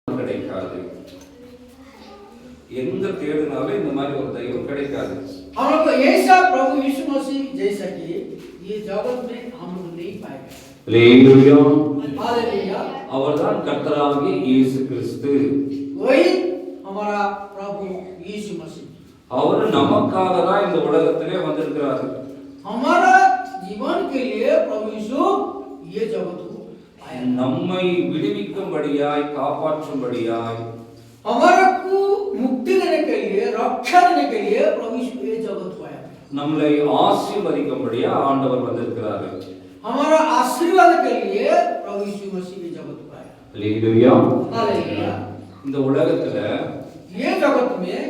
கிடைக்காது. எங்க தேடினாலும் இந்த மாதிரி ஒரு தெய்வம் கிடைக்காது. हम लोग को ऐसा प्रभु यीशु मसीह जैसा कि ये जगत में हम लोग नहीं पाएगा. हालेलुया. हालेलुया. அவர்தான் கர்த்தராகிய இயேசு கிறிஸ்து. वही हमारा प्रभु यीशु मसीह. அவர் நமக்காக தான் இந்த உலகத்திலே வந்திருக்கிறார். हमारा जीवन के लिए प्रभु यीशु ये जगत को आया. நம்மை விடுவிக்கும்படியாய் காப்பாற்றும்படியாய் हमारे को मुक्ति देने के लिए रक्षा देने के लिए प्रभु यीशु ये जगत को आया. நம்மளை ஆசீர்வதிக்கும்படியா ஆண்டவர் வந்திருக்கிறார். हमारा आशीर्वाद के लिए प्रभु यीशु मसीह ये जगत को आया. हालेलुया. हालेलुया. இந்த உலகத்துல ये जगत में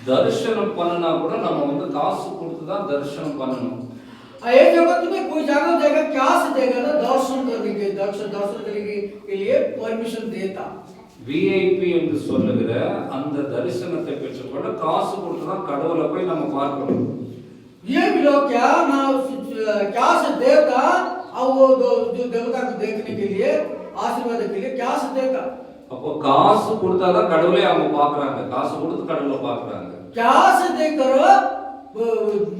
தரிசனம் பண்ணனா கூட நம்ம காசு கொடுத்து தான் தரிசனம் பண்ணணும். ये जगत में कोई जगह देगा क्या से देगा ना दर्शन करने के लिए परमिशन देता. விஐபி என்று சொல்லுகிற அந்த தரிசனத்தை பெற்றுக்கொள்ள காசு கொடுத்து தான் கடவுளை போய் நம்ம பார்க்கணும். ये भी लोग क्या ना क्या से देता और वो जो देवता को देखने के लिए आशीर्वाद के लिए क्या से देता. அப்போ காசு கொடுத்தா தான் கடவுளை அவங்க பார்க்கறாங்க. காசு கொடுத்து கடவுளை பார்க்கறாங்க. क्या से देकर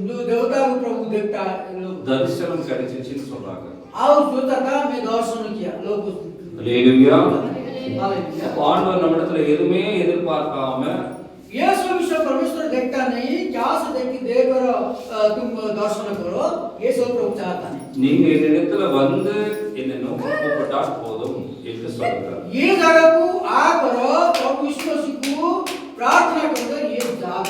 जो देवता को प्रभु देखता लोग தரிசனம் கிடைச்சிச்சுன்னு சொல்றாங்க. और सोचता था मैं दर्शन किया लोग. हालेलुया. हालेलुया. ஆண்டவர் நம்மிடத்துல எதுவுமே எதிர்பார்க்காம ये सब विषय परमेश्वर देखता नहीं क्या से देकर तुम दर्शन करो ये सब प्रभु चाहता नहीं. நீங்க என்னிடத்துல வந்து என்ன நோக்கி கூப்பிட்டா போதும் என்று சொல்றார். ये जगह को आकर प्रभु यीशु मसीह को प्रार्थना करकर ये जगह